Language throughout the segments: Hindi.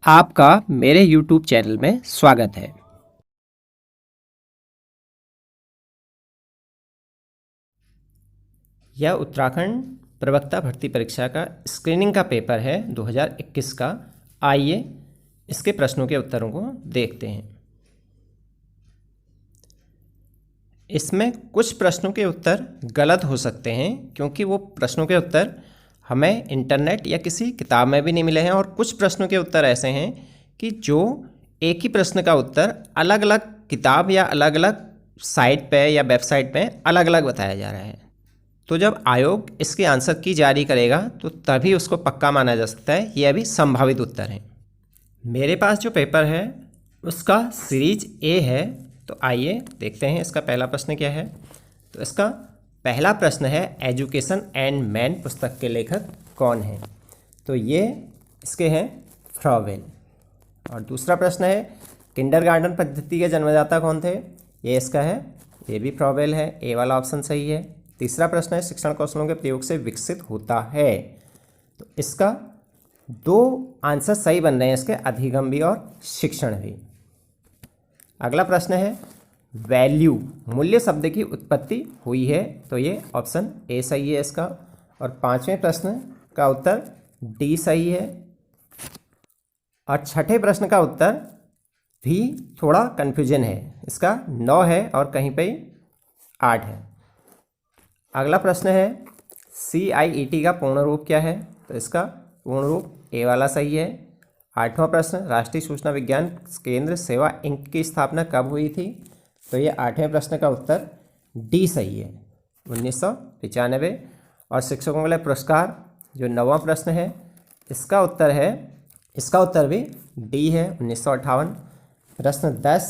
आपका मेरे YouTube चैनल में स्वागत है। यह उत्तराखंड प्रवक्ता भर्ती परीक्षा का स्क्रीनिंग का पेपर है 2021 का। आइए इसके प्रश्नों के उत्तरों को देखते हैं। इसमें कुछ प्रश्नों के उत्तर गलत हो सकते हैं क्योंकि वो प्रश्नों के उत्तर हमें इंटरनेट या किसी किताब में भी नहीं मिले हैं, और कुछ प्रश्नों के उत्तर ऐसे हैं कि जो एक ही प्रश्न का उत्तर अलग अलग किताब या अलग अलग साइट पे या वेबसाइट पे अलग अलग बताया जा रहा है। तो जब आयोग इसके आंसर की जारी करेगा तो तभी उसको पक्का माना जा सकता है। यह भी संभावित उत्तर है। मेरे पास जो पेपर है उसका सीरीज ए है। तो आइए देखते हैं इसका पहला प्रश्न क्या है। तो इसका पहला प्रश्न है, एजुकेशन एंड मैन पुस्तक के लेखक कौन हैं? तो ये इसके हैं फ्रॉवेल। और दूसरा प्रश्न है, किंडरगार्टन पद्धति के जन्मदाता कौन थे? ये इसका है, ये भी फ्रॉवेल है। ए वाला ऑप्शन सही है। तीसरा प्रश्न है, शिक्षण कौशलों के प्रयोग से विकसित होता है। तो इसका दो आंसर सही बन रहे हैं इसके, अधिगम भी और शिक्षण भी। अगला प्रश्न है, वैल्यू मूल्य शब्द की उत्पत्ति हुई है। तो ये ऑप्शन ए सही है इसका। और पांचवें प्रश्न का उत्तर डी सही है। और छठे प्रश्न का उत्तर भी थोड़ा कन्फ्यूजन है, इसका 9 है और कहीं पे 8 है। अगला प्रश्न है, CIET का पूर्ण रूप क्या है? तो इसका पूर्ण रूप ए वाला सही है। आठवां प्रश्न, राष्ट्रीय सूचना विज्ञान केंद्र सेवा इंक की स्थापना कब हुई थी? तो ये आठवें प्रश्न का उत्तर डी सही है, 1995। और शिक्षकों के लिए पुरस्कार जो 9वां प्रश्न है, इसका उत्तर भी डी है, 1958। प्रश्न 10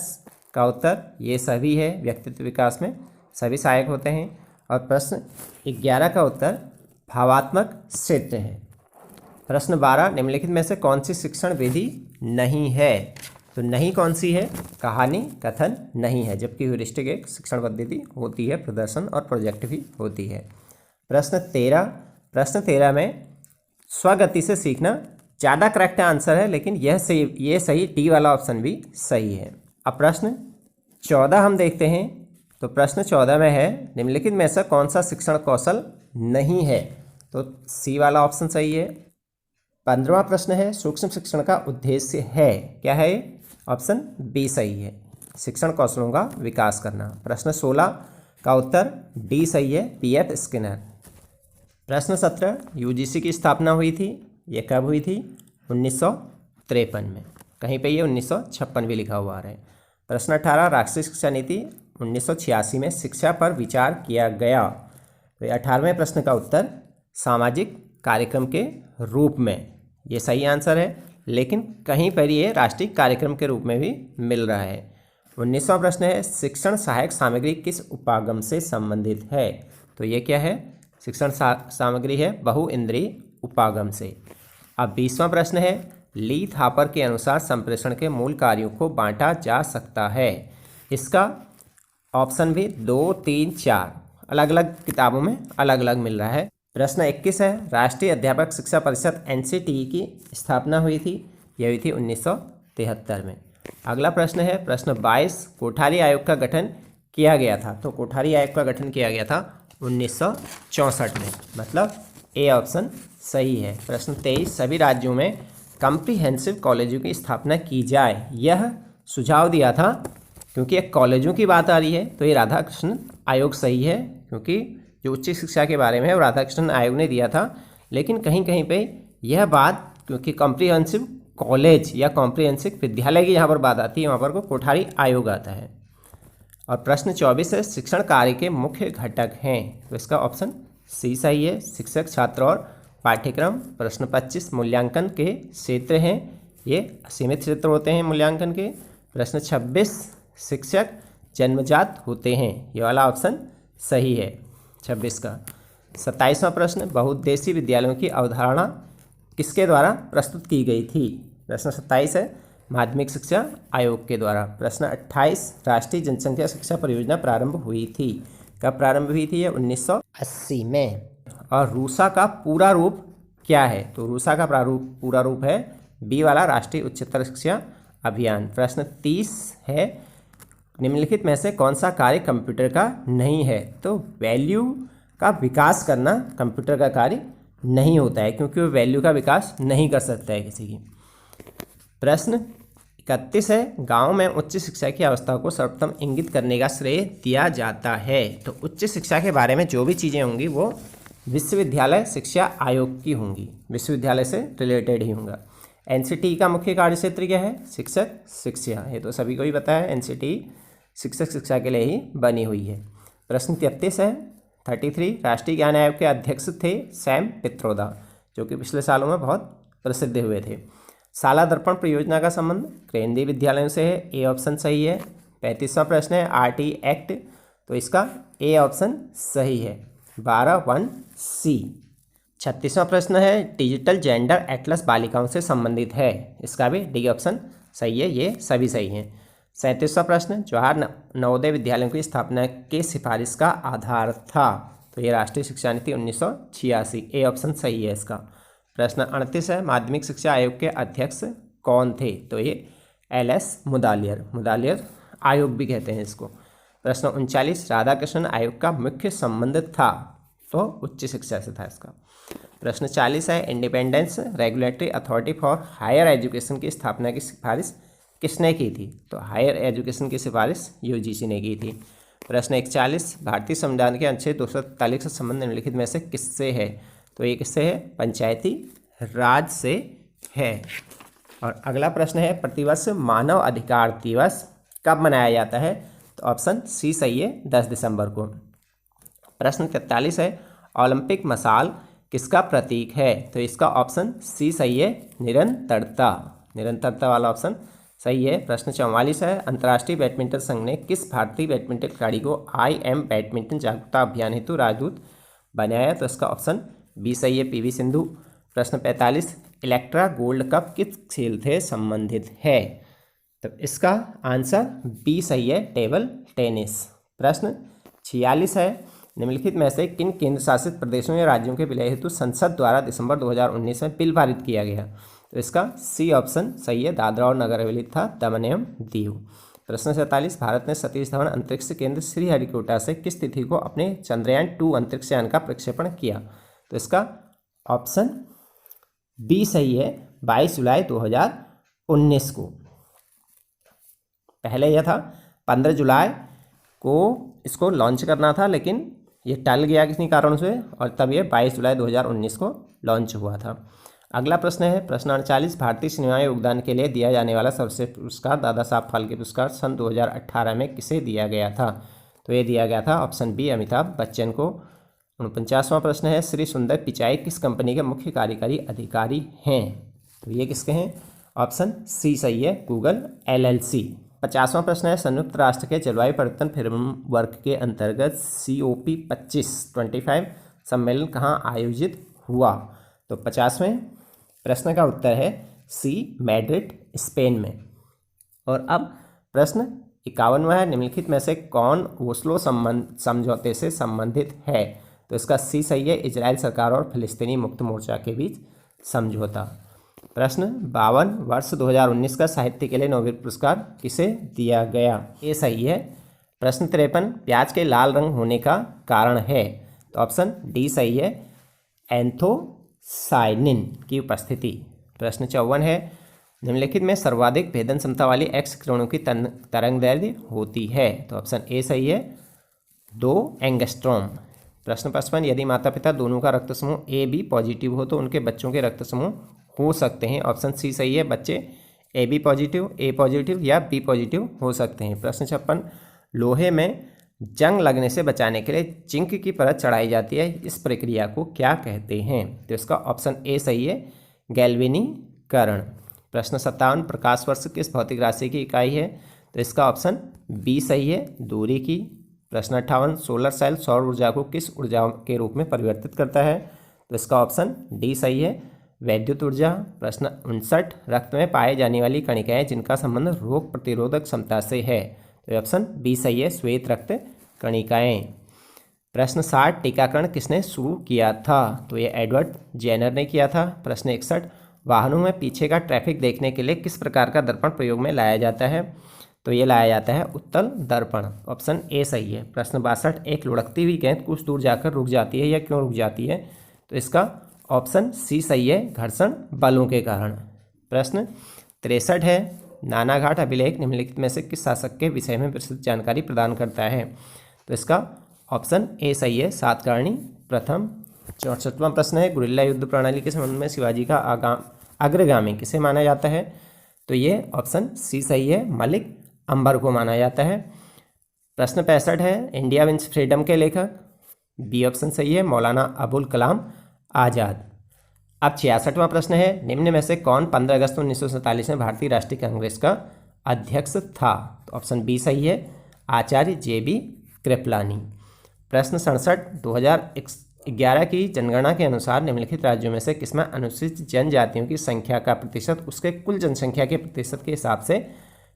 का उत्तर ये सभी है, व्यक्तित्व विकास में सभी सहायक होते हैं। और प्रश्न 11 का उत्तर भावात्मक क्षेत्र है। प्रश्न 12, निम्नलिखित में से कौन सी शिक्षण विधि नहीं है? तो नहीं कौन सी है? कहानी कथन नहीं है, जबकि ह्यूरिस्टिक एक शिक्षण पद्धति होती है, प्रदर्शन और प्रोजेक्ट भी होती है। प्रश्न 13 में स्वगति से सीखना ज़्यादा करेक्ट आंसर है, लेकिन ये सही डी वाला ऑप्शन भी सही है। अब प्रश्न 14 हम देखते हैं। तो प्रश्न 14 में है, निम्नलिखित में से कौन सा शिक्षण कौशल नहीं है? तो सी वाला ऑप्शन सही है। 15वां प्रश्न है, सूक्ष्म शिक्षण का उद्देश्य है क्या है? ऑप्शन बी सही है, शिक्षण कौशलों का विकास करना। प्रश्न 16 का उत्तर डी सही है, PF स्किनर। प्रश्न 17, UGC की स्थापना हुई थी, ये कब हुई थी? 1953 में। कहीं पे ये 1956 भी लिखा हुआ है। प्रश्न 18, राष्ट्रीय शिक्षा नीति 1986 में शिक्षा पर विचार किया गया। तो 18वें प्रश्न का उत्तर सामाजिक कार्यक्रम के रूप में, ये सही आंसर है, लेकिन कहीं पर ये राष्ट्रीय कार्यक्रम के रूप में भी मिल रहा है। 19वां प्रश्न है, शिक्षण सहायक सामग्री किस उपागम से संबंधित है? तो ये क्या है? शिक्षण सामग्री है बहुइंद्रिय उपागम से। अब 20वां प्रश्न है, ली थापर के अनुसार संप्रेषण के मूल कार्यों को बांटा जा सकता है। इसका ऑप्शन भी 2, 3, 4 अलग अलग किताबों में अलग अलग मिल रहा है। प्रश्न 21 है, राष्ट्रीय अध्यापक शिक्षा परिषद NCTE की स्थापना हुई थी, यह हुई थी 1973 में। अगला प्रश्न है, प्रश्न 22, कोठारी आयोग का गठन किया गया था। तो कोठारी आयोग का गठन किया गया था 1964 में, मतलब ए ऑप्शन सही है। प्रश्न 23, सभी राज्यों में कॉम्प्रिहेंसिव कॉलेजों की स्थापना की जाए, यह सुझाव दिया था। क्योंकि एक कॉलेजों की बात आ रही है तो ये राधाकृष्णन आयोग सही है, क्योंकि जो उच्च शिक्षा के बारे में है वो राधाकृष्णन आयोग ने दिया था। लेकिन कहीं कहीं पे यह बात, क्योंकि कॉम्प्रिहेंसिव कॉलेज या कॉम्प्रिहेंसिव विद्यालय की यहाँ पर बात आती है, वहाँ पर को कोठारी आयोग आता है। और प्रश्न 24 है, शिक्षण कार्य के मुख्य घटक हैं। तो इसका ऑप्शन सी सही है, शिक्षक छात्र और पाठ्यक्रम। प्रश्न 25, मूल्यांकन के क्षेत्र हैं, ये सीमित क्षेत्र होते हैं मूल्यांकन के। प्रश्न 26, शिक्षक जन्मजात होते हैं, ये वाला ऑप्शन सही है 26 का। 27वां प्रश्न, बहुउद्देशीय विद्यालयों की अवधारणा किसके द्वारा प्रस्तुत की गई थी? प्रश्न 27 है, माध्यमिक शिक्षा आयोग के द्वारा। प्रश्न 28, राष्ट्रीय जनसंख्या शिक्षा परियोजना प्रारंभ हुई थी, कब प्रारंभ हुई थी? 1980 में। और रूसा का पूरा रूप क्या है? तो रूसा का पूरा रूप है बी वाला राष्ट्रीय उच्चतर शिक्षा अभियान। प्रश्न 30 है, निम्नलिखित में से कौन सा कार्य कंप्यूटर का नहीं है? तो वैल्यू का विकास करना कंप्यूटर का कार्य नहीं होता है, क्योंकि वो वैल्यू का विकास नहीं कर सकता है किसी की। प्रश्न 31 है, गांव में उच्च शिक्षा की अवस्था को सर्वप्रथम इंगित करने का श्रेय दिया जाता है। तो उच्च शिक्षा के बारे में जो भी चीज़ें होंगी वो विश्वविद्यालय शिक्षा आयोग की होंगी, विश्वविद्यालय से रिलेटेड ही होंगे। एनसीटी का मुख्य कार्य क्षेत्र क्या है? शिक्षक शिक्षा। ये तो सभी को ही पता है, एनसीटी शिक्षक शिक्षा के लिए ही बनी हुई है। प्रश्न 33 है, 33, राष्ट्रीय ज्ञान आयोग के अध्यक्ष थे सैम पित्रोदा, जो कि पिछले सालों में बहुत प्रसिद्ध हुए थे। शाला दर्पण परियोजना का संबंध केंद्रीय विद्यालयों से है, ए ऑप्शन सही है। 35वां प्रश्न है, आरटी एक्ट, तो इसका ए ऑप्शन सही है, 12(1)C। 36वां प्रश्न है, डिजिटल जेंडर एटलस बालिकाओं से संबंधित है, इसका भी डी ऑप्शन सही है, ये सभी सही हैं। 37वां प्रश्न, जवाहर नवोदय विद्यालयों की स्थापना के सिफारिश का आधार था, तो ये राष्ट्रीय शिक्षा नीति 1986, ए ऑप्शन सही है इसका। प्रश्न 38 है, माध्यमिक शिक्षा आयोग के अध्यक्ष कौन थे? तो ये LS मुदालियर आयोग भी कहते हैं इसको। प्रश्न 39, राधाकृष्णन आयोग का मुख्य संबंध था, तो उच्च शिक्षा से था इसका। प्रश्न 40 है, independence regulatory authority for higher education की स्थापना की सिफारिश किसने की थी? तो हायर एजुकेशन की सिफारिश UGC ने की थी। प्रश्न 41, भारतीय संविधान के अनुच्छेद 243 से संबंध निम्नलिखित में से किससे है? तो ये किससे है? पंचायती राज से है। और अगला प्रश्न है, प्रतिवर्ष मानव अधिकार दिवस कब मनाया जाता है? तो ऑप्शन सी सही है, 10 दिसंबर को। प्रश्न 43 है, ओलंपिक मशाल किसका प्रतीक है? तो इसका ऑप्शन सी सही है, निरंतरता वाला ऑप्शन सही है। प्रश्न 44 है, अंतर्राष्ट्रीय बैडमिंटन संघ ने किस भारतीय बैडमिंटन खिलाड़ी को IM बैडमिंटन जागरूकता अभियान हेतु राजदूत बनाया? तो इसका ऑप्शन बी सही है, PV सिंधु। प्रश्न 45, इलेक्ट्रा गोल्ड कप किस खेल से संबंधित है? तो इसका आंसर बी सही है, टेबल टेनिस। प्रश्न 46 है, निम्नलिखित में से किन केंद्र शासित प्रदेशों या राज्यों के विलय हेतु संसद द्वारा दिसंबर 2019 में बिल पारित किया गया? तो इसका सी ऑप्शन सही है, दादरा और नगर हवेली तथा दमन एवं दीव। प्रश्न 47, भारत ने सतीश धवन अंतरिक्ष केंद्र श्रीहरिकोटा से किस तिथि को अपने चंद्रयान 2 अंतरिक्ष यान का प्रक्षेपण किया? तो इसका ऑप्शन बी सही है, 22 जुलाई 2019 को। पहले यह था 15 जुलाई को इसको लॉन्च करना था, लेकिन ये टल गया किसी कारण से, और तब ये 22 जुलाई 2019 को लॉन्च हुआ था। अगला प्रश्न है, प्रश्न 48, भारतीय सिनेमा में योगदान के लिए दिया जाने वाला सर्वश्रेष्ठ पुरस्कार दादा साहब फाल्के पुरस्कार सन 2018 में किसे दिया गया था? तो ये दिया गया था ऑप्शन बी, अमिताभ बच्चन को। 49वां प्रश्न है, श्री सुंदर पिचाई किस कंपनी के मुख्य कार्यकारी अधिकारी हैं? तो ये किसके हैं? ऑप्शन सी सही है, गूगल LLC। 50वां प्रश्न है, संयुक्त राष्ट्र के जलवायु परिवर्तन फ्रेमवर्क के अंतर्गत COP25 सम्मेलन कहाँ आयोजित हुआ? तो 50वें प्रश्न का उत्तर है सी, मैड्रिड स्पेन में। और अब प्रश्न 51वां है, निम्नलिखित में से कौन ओस्लो समझौते से संबंधित है? तो इसका सी सही है, इजराइल सरकार और फिलिस्तीनी मुक्त मोर्चा के बीच समझौता। प्रश्न 52, वर्ष 2019 का साहित्य के लिए नोबेल पुरस्कार किसे दिया गया? ये सही है। प्रश्न 53, प्याज के लाल रंग होने का कारण है? तो ऑप्शन डी सही है, एंथोसाइनिन की उपस्थिति। प्रश्न 54 है, निम्नलिखित में सर्वाधिक भेदन क्षमता वाली एक्स किरणों की तरंगदैर्घ्य होती है? तो ऑप्शन ए सही है, 2 एंगस्ट्रॉम। प्रश्न 55, यदि माता पिता दोनों का रक्त समूह AB पॉजिटिव हो तो उनके बच्चों के रक्त समूह हो सकते हैं? ऑप्शन सी सही है, बच्चे AB पॉजिटिव, A पॉजिटिव या B पॉजिटिव हो सकते हैं। प्रश्न 56, लोहे में जंग लगने से बचाने के लिए जिंक की परत चढ़ाई जाती है, इस प्रक्रिया को क्या कहते हैं? तो इसका ऑप्शन ए सही है, गैल्वेनीकरण। प्रश्न 57, प्रकाश वर्ष किस भौतिक राशि की इकाई है? तो इसका ऑप्शन बी सही है, दूरी की। प्रश्न 58, सोलर सेल सौर ऊर्जा को किस ऊर्जा के रूप में परिवर्तित करता है? तो इसका ऑप्शन डी सही है, वैद्युत ऊर्जा। प्रश्न 59, रक्त में पाए जाने वाली कणिकाएं जिनका संबंध रोग प्रतिरोधक क्षमता से है? तो ऑप्शन बी सही है, श्वेत रक्त कणिकाएं। प्रश्न 60, टीकाकरण किसने शुरू किया था? तो ये एडवर्ड जेनर ने किया था। प्रश्न 61, वाहनों में पीछे का ट्रैफिक देखने के लिए किस प्रकार का दर्पण प्रयोग में लाया जाता है? तो ये लाया जाता है उत्तल दर्पण। ऑप्शन ए सही है। प्रश्न 62, एक लुढ़कती हुई गेंद कुछ दूर जाकर रुक जाती है, या क्यों रुक जाती है? तो इसका ऑप्शन सी सही है, घर्षण बलों के कारण। प्रश्न 63 है, नानाघाट अभिलेख निम्नलिखित में से किस शासक के विषय में विस्तृत जानकारी प्रदान करता है? तो इसका ऑप्शन ए सही है, सातकर्णी प्रथम। 64वां प्रश्न है, गुरिल्ला युद्ध प्रणाली के संबंध में शिवाजी का अग्रगामी किसे माना जाता है? तो ये ऑप्शन सी सही है, मलिक अंबर को माना जाता है। प्रश्न 65 है, इंडिया विंस फ्रीडम के लेखक? बी ऑप्शन सही है, मौलाना अबुल कलाम आज़ाद। अब 66वां प्रश्न है, निम्न में से कौन 15 अगस्त 1947 में भारतीय राष्ट्रीय कांग्रेस का अध्यक्ष था? तो ऑप्शन बी सही है, आचार्य JB कृपलानी। प्रश्न 67, 2011 की जनगणना के अनुसार निम्नलिखित राज्यों में से किसमें अनुसूचित जनजातियों की संख्या का प्रतिशत उसके कुल जनसंख्या के प्रतिशत के हिसाब से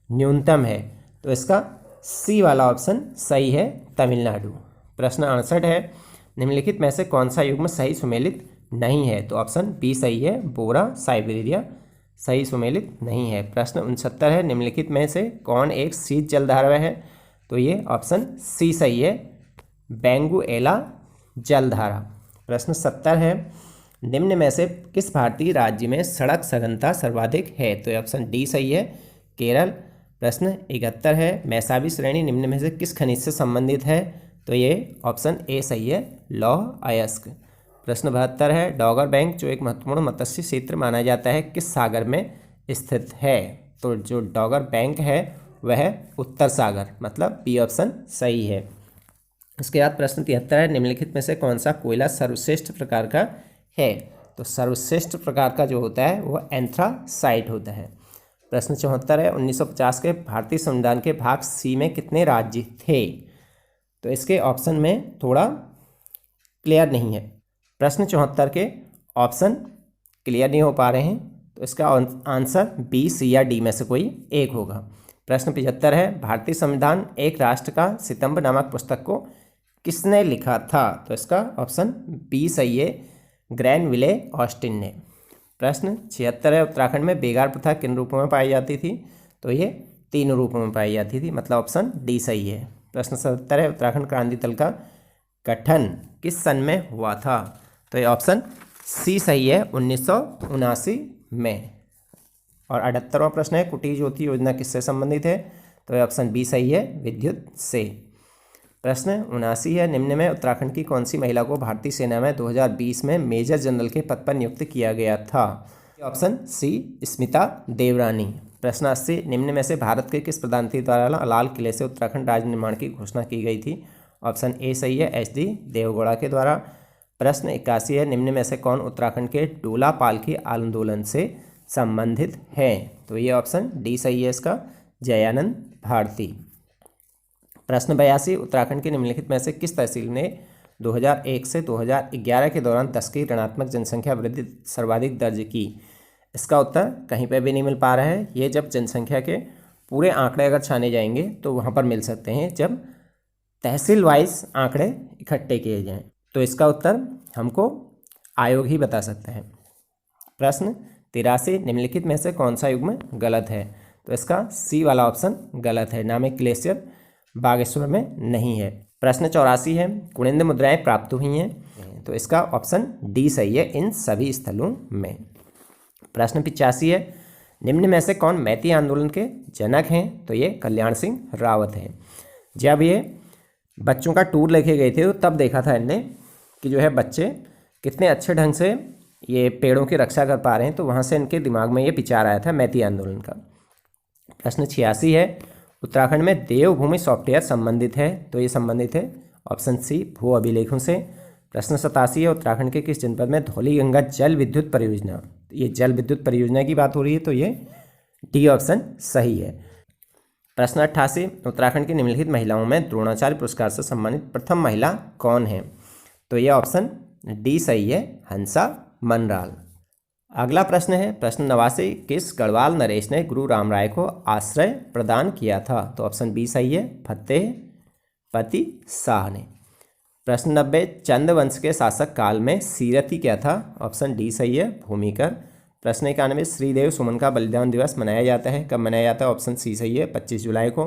न्यूनतम है? तो इसका सी वाला ऑप्शन सही है, तमिलनाडु। प्रश्न 68 है, निम्नलिखित में से कौन सा युग्म सही सुमेलित नहीं है? तो ऑप्शन बी सही है, बोरा साइबेरिया सही सुमेलित नहीं है। प्रश्न 69 है, निम्नलिखित में से कौन एक शीत जलधारा है? तो ये ऑप्शन सी सही है, बेंगुएला जलधारा। प्रश्न 70 है, निम्न में से किस भारतीय राज्य में सड़क सघनता सर्वाधिक है? तो ऑप्शन डी सही है, केरल। प्रश्न 71 है, मैसाबी श्रेणी निम्न में से किस खनिज से संबंधित है? तो ये ऑप्शन ए सही है, लौह अयस्क। प्रश्न 72 है, डॉगर बैंक जो एक महत्वपूर्ण मत्स्य क्षेत्र माना जाता है किस सागर में स्थित है? तो जो डॉगर बैंक है वह उत्तर सागर, मतलब बी ऑप्शन सही है। उसके बाद प्रश्न 73 है, निम्नलिखित में से कौन सा कोयला सर्वश्रेष्ठ प्रकार का है? तो सर्वश्रेष्ठ प्रकार का जो होता है वो एंथ्रासाइट होता है। प्रश्न 74 है, 1950 के भारतीय संविधान के भाग सी में कितने राज्य थे? तो इसके ऑप्शन में थोड़ा क्लियर नहीं है। प्रश्न 74 के ऑप्शन क्लियर नहीं हो पा रहे हैं, तो इसका आंसर बी, सी या डी में से कोई एक होगा। प्रश्न 75 है, भारतीय संविधान एक राष्ट्र का सितंब नामक पुस्तक को किसने लिखा था? तो इसका ऑप्शन बी सही है, ग्रैनविले ऑस्टिन ने। प्रश्न 76 है, उत्तराखंड में बेगार प्रथा किन रूपों में पाई जाती थी? तो ये 3 रूपों में पाई जाती थी, मतलब ऑप्शन डी सही है। प्रश्न 77 है, उत्तराखंड क्रांति दल का गठन किस सन में हुआ था? तो ये ऑप्शन सी सही है, 1979 में। और 78वां प्रश्न है, कुटीर ज्योति योजना किससे संबंधित है? तो ये ऑप्शन बी सही है, विद्युत से। प्रश्न 79 है, निम्न में उत्तराखंड की कौन सी महिला को भारतीय सेना में 2020 में मेजर जनरल के पद पर नियुक्त किया गया था? ऑप्शन सी, स्मिता देवरानी। प्रश्न 80, निम्न में से भारत के किस प्रधानमंत्री द्वारा लाल किले से उत्तराखंड राज्य निर्माण की घोषणा की गई थी? ऑप्शन ए सही है, HD देवगौड़ा के द्वारा। प्रश्न 81 है, निम्न में से कौन उत्तराखंड के डोला पालकी आंदोलन से संबंधित है? तो ये ऑप्शन डी सही है, इसका जयानंद भारती। प्रश्न 82, उत्तराखंड के निम्नलिखित में से किस तहसील ने 2001 से 2011 के दौरान 10 की ऋणात्मक जनसंख्या वृद्धि सर्वाधिक दर्ज की? इसका उत्तर कहीं पर भी नहीं मिल पा रहा है। ये जब जनसंख्या के पूरे आंकड़े अगर छाने जाएंगे तो वहाँ पर मिल सकते हैं, जब तहसील वाइज आंकड़े इकट्ठे किए जाएं। तो इसका उत्तर हमको आयोग ही बता सकता है। प्रश्न 83, निम्नलिखित में से कौन सा युग्म गलत है? तो इसका सी वाला ऑप्शन गलत है, नामक ग्लेशियर बागेश्वर में नहीं है। प्रश्न 84 है, कुनिंद मुद्राएं प्राप्त हुई हैं? तो इसका ऑप्शन डी सही है, इन सभी स्थलों में। प्रश्न 85 है, निम्न में से कौन मैती आंदोलन के जनक हैं? तो ये कल्याण सिंह रावत हैं। जब ये बच्चों का टूर लेके गए थे तो तब देखा था इनने कि जो है बच्चे कितने अच्छे ढंग से ये पेड़ों की रक्षा कर पा रहे हैं, तो वहाँ से इनके दिमाग में ये विचार आया था मैती आंदोलन का। प्रश्न 86 है, उत्तराखंड में देवभूमि सॉफ्टवेयर संबंधित है? तो ये संबंधित है, ऑप्शन सी, भू अभिलेखों से। प्रश्न 87 है, उत्तराखंड के किस जनपद में धौली गंगा जल विद्युत परियोजना? ये जल विद्युत परियोजना की बात हो रही है, तो ये डी ऑप्शन सही है। प्रश्न 88, उत्तराखंड की निम्नलिखित महिलाओं में द्रोणाचार्य पुरस्कार से सम्मानित प्रथम महिला कौन है? तो ये ऑप्शन डी सही है, हंसा मनराल। अगला प्रश्न है, प्रश्न 89, किस गढ़वाल नरेश ने गुरु राम राय को आश्रय प्रदान किया था? तो ऑप्शन बी सही है, फतेहपति शाह ने। प्रश्न 90, चंद वंश के शासक काल में सीरती क्या था? ऑप्शन डी सही है, भूमिकर। प्रश्न 91, श्रीदेव सुमन का बलिदान दिवस मनाया जाता है, कब मनाया जाता है? ऑप्शन सी सही है, 25 जुलाई को।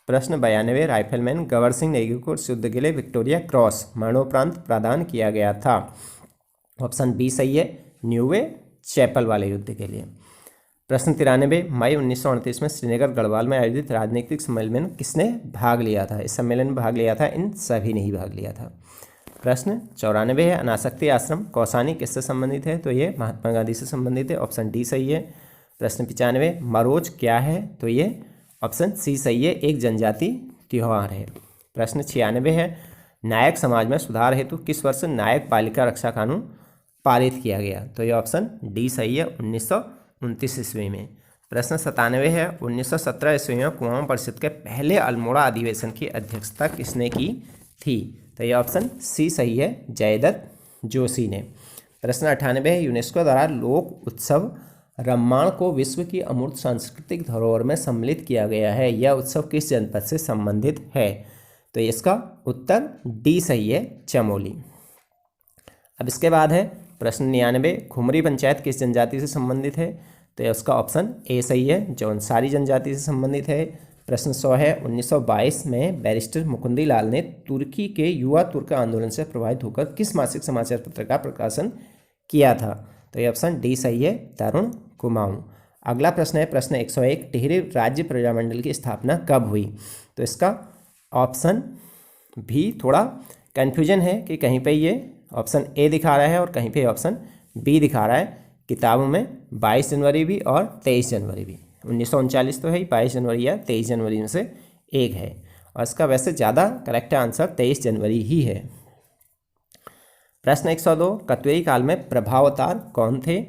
प्रश्न 92, राइफलमैन गबर सिंह नेगी को इस युद्ध के लिए विक्टोरिया क्रॉस मरणोपरांत प्रदान किया गया था? ऑप्शन बी सही है, न्यूवे चैपल वाले युद्ध के लिए। प्रश्न 93, मई 1938 में श्रीनगर गढ़वाल में आयोजित राजनीतिक सम्मेलन में किसने भाग लिया था? इस सम्मेलन में भाग लिया था इन सभी ने ही भाग लिया था। प्रश्न 94 है, अनासक्ति आश्रम कौसानी किससे संबंधित है? तो ये महात्मा गांधी से संबंधित है, ऑप्शन डी सही है। प्रश्न 95, मरोज क्या है? तो ये ऑप्शन सी सही है, एक जनजाति त्यौहार है। प्रश्न 96 है, नायक समाज में सुधार हेतु किस वर्ष नायक बालिका रक्षा कानून पारित किया गया? तो ये ऑप्शन डी सही है, 1929 ईस्वी में। प्रश्न 97 है, 1917 ईस्वी में कुमाऊं परिषद के पहले अल्मोड़ा अधिवेशन की अध्यक्षता किसने की थी? तो ये ऑप्शन सी सही है, जयदत्त जोशी ने। प्रश्न 98 है, यूनेस्को द्वारा लोक उत्सव रम्माण को विश्व की अमूर्त सांस्कृतिक धरोहर में सम्मिलित किया गया है, यह उत्सव किस जनपद से संबंधित है? तो इसका उत्तर डी सही है, चमोली। अब इसके बाद है प्रश्न 99, खुमरी पंचायत किस जनजाति से संबंधित है? तो यह उसका ऑप्शन ए सही है, जौनसारी जनजाति से संबंधित है। प्रश्न 100 है, 1922 में बैरिस्टर मुकुंदी लाल ने तुर्की के युवा तुर्क आंदोलन से प्रभावित होकर किस मासिक समाचार पत्र का प्रकाशन किया था? तो यह ऑप्शन डी सही है, तरुण कुमाऊं। अगला प्रश्न है प्रश्न 101, टिहरी राज्य प्रजामंडल की स्थापना कब हुई? तो इसका ऑप्शन भी थोड़ा कन्फ्यूजन है कि कहीं पे ये ऑप्शन ए दिखा रहा है और कहीं पे ऑप्शन बी दिखा रहा है। किताबों में 22 जनवरी भी और 23 जनवरी भी, 1939 तो है ही, 22 जनवरी या 23 जनवरी में से एक है, और इसका वैसे ज़्यादा करेक्ट आंसर 23 जनवरी ही है। प्रश्न 102, कत्यूरी काल में प्रभावतार कौन थे?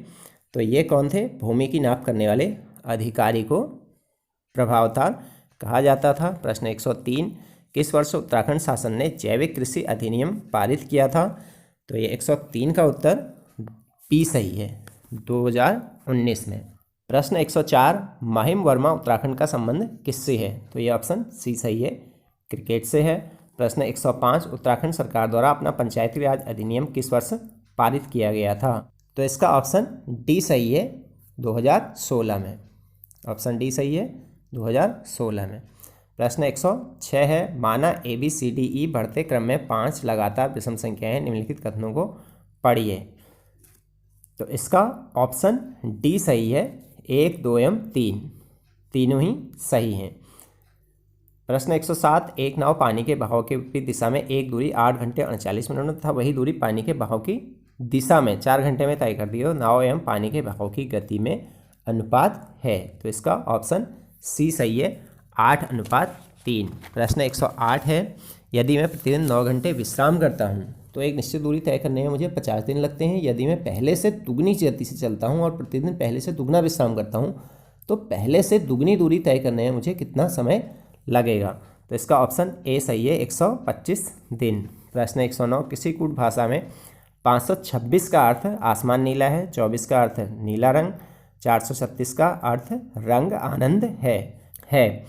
तो ये कौन थे? भूमि की नाप करने वाले अधिकारी को प्रभावतार कहा जाता था। प्रश्न 103, किस वर्ष उत्तराखंड शासन ने जैविक कृषि अधिनियम पारित किया था? तो ये 103 का उत्तर बी सही है, 2019 में। प्रश्न 104, महिम वर्मा उत्तराखंड का संबंध किससे है? तो ये ऑप्शन सी सही है, क्रिकेट से है। प्रश्न 105, उत्तराखंड सरकार द्वारा अपना पंचायती राज अधिनियम किस वर्ष पारित किया गया था? तो इसका ऑप्शन डी सही है, 2016 में। ऑप्शन डी सही है, 2016 में। प्रश्न 106 है, माना ABCDE बढ़ते क्रम में 5 लगातार विषम संख्याएं, निम्नलिखित कथनों को पढ़िए। तो इसका ऑप्शन डी सही है, 1, 2 एवं 3, तीनों ही सही हैं। प्रश्न 107, एक नाव पानी के बहाव के विपरीत दिशा में एक दूरी 8 घंटे 39 मिनट तथा वही दूरी पानी के बहाव की दिशा में 4 घंटे में तय कर दी हो, नाव एवं पानी के बहाव की गति में अनुपात है। तो इसका ऑप्शन सी सही है, 8:3। प्रश्न 108 है, यदि मैं प्रतिदिन 9 घंटे विश्राम करता हूँ तो एक निश्चित दूरी तय करने में मुझे 50 दिन लगते हैं। यदि मैं पहले से दुगनी गति से चलता हूँ और प्रतिदिन पहले से दुगना विश्राम करता हूँ तो पहले से दुगनी दूरी तय करने में मुझे कितना समय लगेगा? तो इसका ऑप्शन ए सही है, 125 दिन। प्रश्न 109, किसी कूट भाषा में 526 का अर्थ आसमान नीला है, 24 का अर्थ नीला रंग, 436 का अर्थ रंग आनंद है।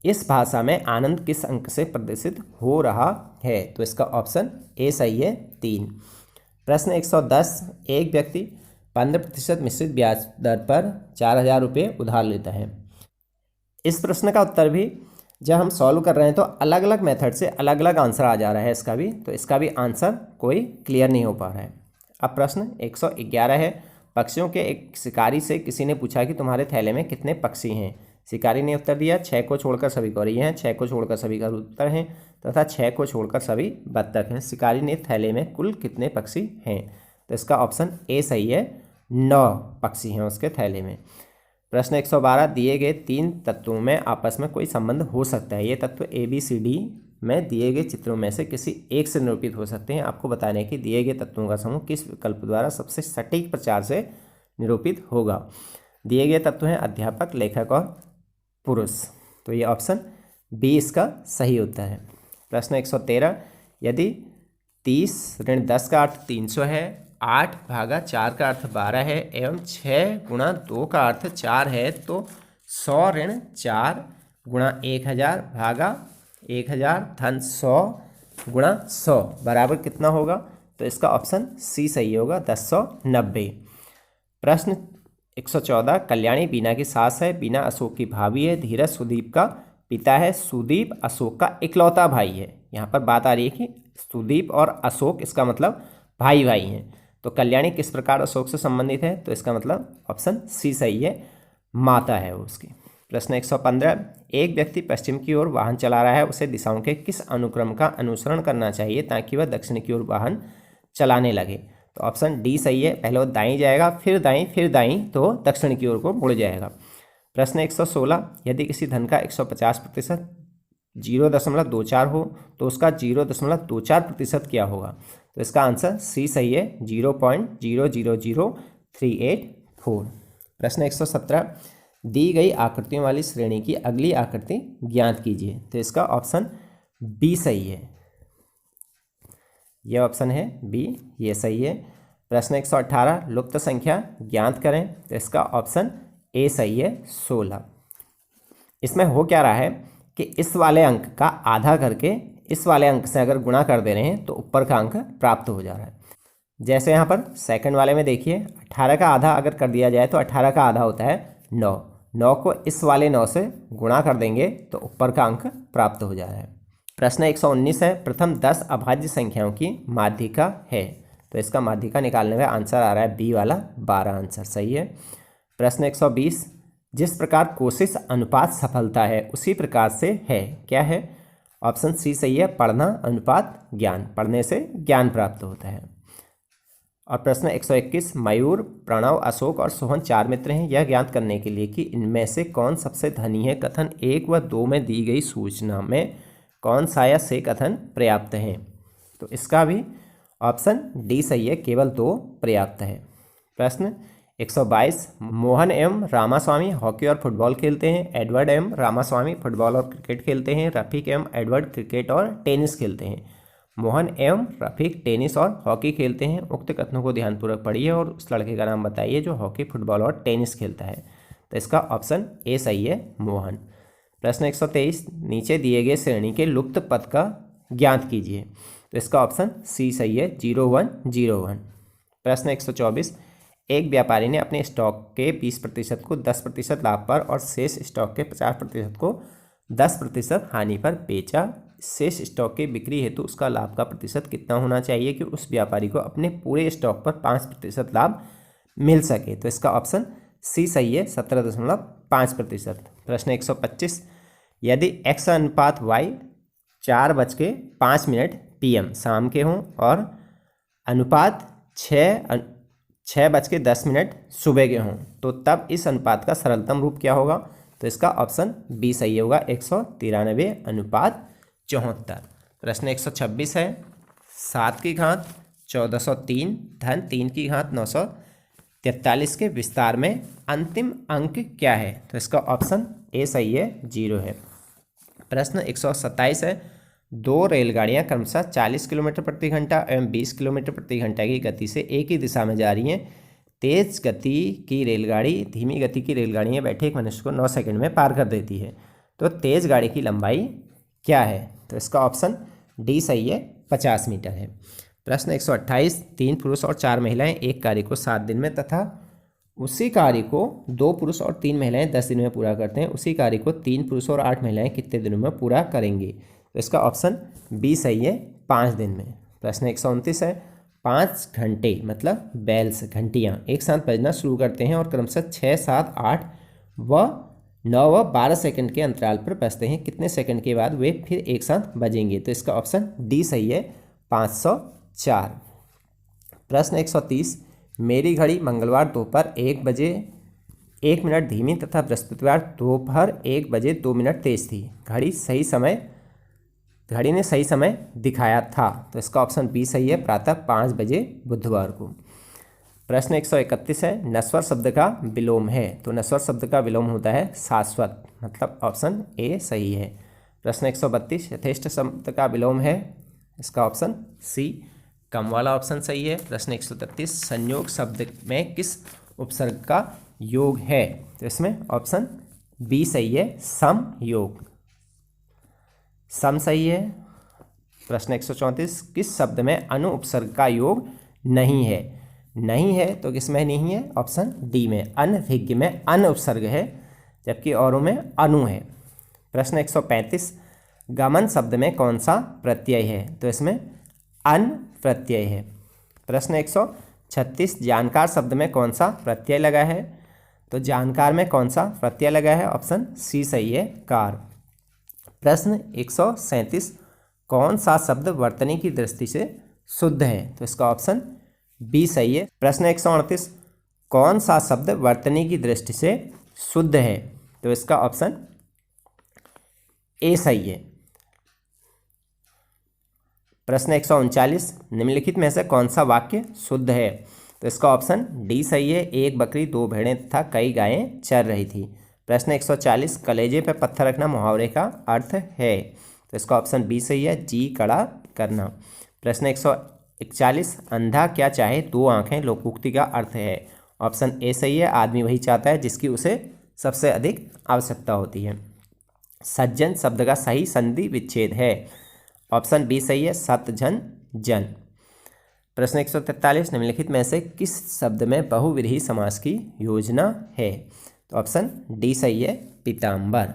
इस भाषा में आनंद किस अंक से प्रदर्शित हो रहा है? तो इसका ऑप्शन ए सही है, 3। प्रश्न 110, एक व्यक्ति 15% मिश्रित ब्याज दर पर 4,000 रुपये उधार लेता है। इस प्रश्न का उत्तर भी जब हम सॉल्व कर रहे हैं तो अलग अलग मेथड से अलग अलग आंसर आ जा रहा है इसका भी, तो इसका भी आंसर कोई क्लियर नहीं हो पा रहा है। अब प्रश्न 111 है, पक्षियों के एक शिकारी से किसी ने पूछा कि तुम्हारे थैले में कितने पक्षी हैं? शिकारी ने उत्तर दिया, 6 को छोड़कर सभी गौरैया हैं, 6 को छोड़कर सभी कबूतर हैं तथा 6 को छोड़कर सभी बत्तख हैं। शिकारी ने थैले में कुल कितने पक्षी हैं? तो इसका ऑप्शन ए सही है, 9 पक्षी हैं उसके थैले में। प्रश्न 112, दिए गए 3 तत्वों में आपस में कोई संबंध हो सकता है। ये तत्व ABCD में दिए गए चित्रों में से किसी एक से निरूपित हो सकते हैं। आपको बताने कि दिए गए तत्वों का समूह किस विकल्प द्वारा सबसे सटीक प्रचार से निरूपित होगा। दिए गए तत्व हैं अध्यापक, लेखक और पुरुष। तो ये ऑप्शन बी इसका सही उत्तर है। प्रश्न 113, यदि 30 ऋण 10 का अर्थ 300 है, 8 भागा 4 का अर्थ 12 है एवं 6 गुणा 2 का अर्थ 4 है, तो 100 ऋण 4 गुणा 1000 भागा 1000 धन 100 गुणा 100 बराबर कितना होगा? तो इसका ऑप्शन सी सही होगा, 1090। प्रश्न 114, कल्याणी बीना की सास है, बीना अशोक की भाभी है, धीरज सुदीप का पिता है, सुदीप अशोक का इकलौता भाई है। यहाँ पर बात आ रही है कि सुदीप और अशोक, इसका मतलब भाई भाई हैं। तो कल्याणी किस प्रकार अशोक से संबंधित है, तो इसका मतलब ऑप्शन सी सही है, माता है वो उसकी। प्रश्न 115, एक व्यक्ति पश्चिम की ओर वाहन चला रहा है, उसे दिशाओं के किस अनुक्रम का अनुसरण करना चाहिए ताकि वह दक्षिण की ओर वाहन चलाने लगे, तो ऑप्शन डी सही है, पहले वो दाईं जाएगा, फिर दाईं, फिर दाईं, तो दक्षिण की ओर को मुड़ जाएगा। प्रश्न 116, यदि किसी धन का 150% 0.24 हो तो उसका 0.24% क्या होगा, तो इसका आंसर सी सही है, 0.000384। प्रश्न 117, दी गई आकृतियों वाली श्रेणी की अगली आकृति ज्ञात कीजिए, तो इसका ऑप्शन बी सही है, यह ऑप्शन है बी, ये सही है। प्रश्न 118, लुप्त संख्या ज्ञात करें, तो इसका ऑप्शन ए सही है, 16। इसमें हो क्या रहा है कि इस वाले अंक का आधा करके इस वाले अंक से अगर गुणा कर दे रहे हैं तो ऊपर का अंक प्राप्त हो जा रहा है। जैसे यहाँ पर सेकंड वाले में देखिए, 18 का आधा अगर कर दिया जाए तो 18 का आधा होता है 9, 9 को इस वाले 9 से गुणा कर देंगे तो ऊपर का अंक प्राप्त हो जा रहा है। प्रश्न 119 है, प्रथम 10 अभाज्य संख्याओं की माध्यिका है, तो इसका माध्यिका निकालने में आंसर आ रहा है बी वाला, 12 आंसर सही है। प्रश्न 120, जिस प्रकार कोशिश अनुपात सफलता है उसी प्रकार से है, क्या है, ऑप्शन सी सही है, पढ़ना अनुपात ज्ञान, पढ़ने से ज्ञान प्राप्त होता है। और प्रश्न 121, मयूर, प्रणव, अशोक और सोहन 4 मित्र हैं, यह ज्ञात करने के लिए कि इनमें से कौन सबसे धनी है, कथन 1 व 2 में दी गई सूचना में कौन सा या से कथन पर्याप्त हैं, तो इसका भी ऑप्शन डी सही है, केवल 2 पर्याप्त है। प्रश्न 122, मोहन एवं रामास्वामी हॉकी और फुटबॉल खेलते हैं, एडवर्ड एवं रामास्वामी फुटबॉल और क्रिकेट खेलते हैं, रफीक एवं एडवर्ड क्रिकेट और टेनिस खेलते हैं। मोहन एवं रफीक टेनिस और हॉकी खेलते हैं, उक्त कथनों को ध्यानपूर्वक पढ़िए और उस लड़के का नाम बताइए जो हॉकी, फुटबॉल और टेनिस खेलता है, तो इसका ऑप्शन ए सही है, मोहन। प्रश्न 123, नीचे दिए गए श्रेणी के लुप्त पद का ज्ञात कीजिए, तो इसका ऑप्शन सी सही है, 0101। प्रश्न 124, एक व्यापारी ने अपने स्टॉक के 20% को 10% लाभ पर और शेष स्टॉक के 50% को 10% हानि पर बेचा। शेष स्टॉक की बिक्री हेतु उसका लाभ का प्रतिशत कितना होना चाहिए कि उस व्यापारी को अपने पूरे स्टॉक पर 5% लाभ मिल सके, तो इसका ऑप्शन सी सही है, 17.5%। प्रश्न 125, यदि x अनुपात y 4:05 PM शाम के हों और अनुपात 6:10 सुबह के हों, तो तब इस अनुपात का सरलतम रूप क्या होगा, तो इसका ऑप्शन बी सही होगा, 193:74। प्रश्न 126 है, 7 की घात 1403 धन 3 की घात 943 के विस्तार में अंतिम अंक क्या है, तो इसका ऑप्शन ए सही है, 0 है। प्रश्न 127 है, 2 रेलगाड़ियां क्रमशः 40 किलोमीटर प्रति घंटा एवं 20 किलोमीटर प्रति घंटा की गति से एक ही दिशा में जा रही हैं। तेज गति की रेलगाड़ी धीमी गति की रेलगाड़ी में बैठे एक मनुष्य को 9 सेकंड में पार कर देती है, तो तेज गाड़ी की लंबाई क्या है, तो इसका ऑप्शन डी सही है, 50 मीटर है। प्रश्न 128, 3 पुरुष और 4 महिलाएं एक कार्य को 7 दिन में तथा उसी कार्य को 2 पुरुष और 3 महिलाएं 10 दिन में पूरा करते हैं, उसी कार्य को 3 पुरुष और 8 महिलाएं कितने दिनों में पूरा करेंगी, तो इसका ऑप्शन बी सही है, 5 दिन में। प्रश्न 129 है, 5 घंटे मतलब बेल्स घंटियाँ एक साथ बजना शुरू करते हैं और क्रमशः 6, 7, 8 व 9 व 12 सेकंड के अंतराल पर बजते हैं, कितने सेकंड के बाद वे फिर एक साथ बजेंगे, तो इसका ऑप्शन डी सही है, 504। प्रश्न 130, मेरी घड़ी मंगलवार दोपहर 1 बजे 1 मिनट धीमी तथा बृहस्पतिवार दोपहर 1 बजे 2 मिनट तेज थी, घड़ी ने सही समय दिखाया था, तो इसका ऑप्शन बी सही है, प्रातः 5 बजे बुधवार को। प्रश्न 131 है, नश्वर शब्द का विलोम है, तो नश्वर शब्द का विलोम होता है शाश्वत, मतलब ऑप्शन ए सही है। प्रश्न 132, यथेष्ट शब्द का विलोम है, इसका ऑप्शन सी कम वाला ऑप्शन सही है। प्रश्न 133, संयोग शब्द में किस उपसर्ग का योग है, तो इसमें ऑप्शन बी सही है, सम योग, सम सही है। प्रश्न 134, किस शब्द में अनु उपसर्ग का योग नहीं है, नहीं है तो किस में नहीं है? ऑप्शन डी में, अनभिज्ञ में अन उपसर्ग है, जबकि औरों में अनु है। प्रश्न 135, गमन शब्द में कौन सा प्रत्यय है? तो इसमें अन प्रत्यय है। प्रश्न 136, जानकार शब्द में कौन सा प्रत्यय लगा है? तो जानकार में कौन सा प्रत्यय लगा है? ऑप्शन सी सही है, कार। प्रश्न 137, कौन सा शब्द वर्तनी की दृष्टि से शुद्ध है? तो इसका ऑप्शन बी सही है। प्रश्न 138, कौन सा शब्द वर्तनी की दृष्टि से शुद्ध है? तो इसका ऑप्शन ए सही है। प्रश्न 139, निम्नलिखित में से कौन सा वाक्य शुद्ध है? तो इसका ऑप्शन डी सही है, एक बकरी दो भेड़ें तथा कई गायें चर रही थी। प्रश्न 140, कलेजे पर पत्थर रखना मुहावरे का अर्थ है? तो इसका ऑप्शन बी सही है, जी कड़ा करना। प्रश्न 141, अंधा क्या चाहे दो आंखें लोकोक्ति का अर्थ है? ऑप्शन ए सही है, आदमी वही चाहता है जिसकी उसे सबसे अधिक आवश्यकता होती है। सज्जन शब्द का सही संधि विच्छेद है? ऑप्शन बी सही है, सत जन जन। प्रश्न 143, निम्नलिखित में से किस शब्द में बहुव्रीहि समास की योजना है? तो ऑप्शन डी सही है, पीताम्बर।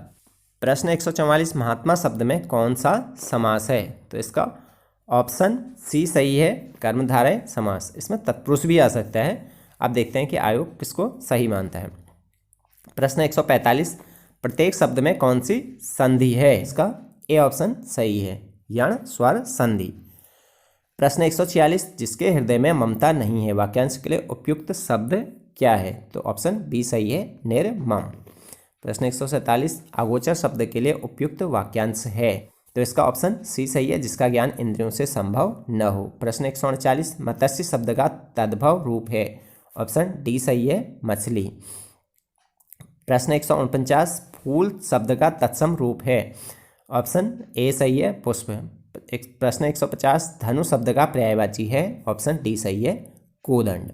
प्रश्न 144, महात्मा शब्द में कौन सा समास है? तो इसका ऑप्शन सी सही है, कर्मधारय समास। इसमें तत्पुरुष भी आ सकता है। अब देखते हैं कि आयोग किसको सही मानता है। प्रश्न 145, प्रत्येक शब्द में कौन सी संधि है? इसका ए ऑप्शन सही है, यण स्वर संधि। प्रश्न 146, जिसके हृदय में ममता नहीं है वाक्यांश के लिए उपयुक्त शब्द क्या है? तो ऑप्शन बी सही है, निर्मम। प्रश्न 147, अगोचर शब्द के लिए उपयुक्त वाक्यांश है? तो इसका ऑप्शन सी सही है, जिसका ज्ञान इंद्रियों से संभव न हो। प्रश्न 149, मत्स्य शब्द का तद्भव रूप है? ऑप्शन डी सही है, मछली। प्रश्न 149, फूल शब्द का तत्सम रूप है? ऑप्शन ए सही है, पुष्प। प्रश्न 150, धनु शब्द का पर्यायवाची है? ऑप्शन डी सही है, कोदंड।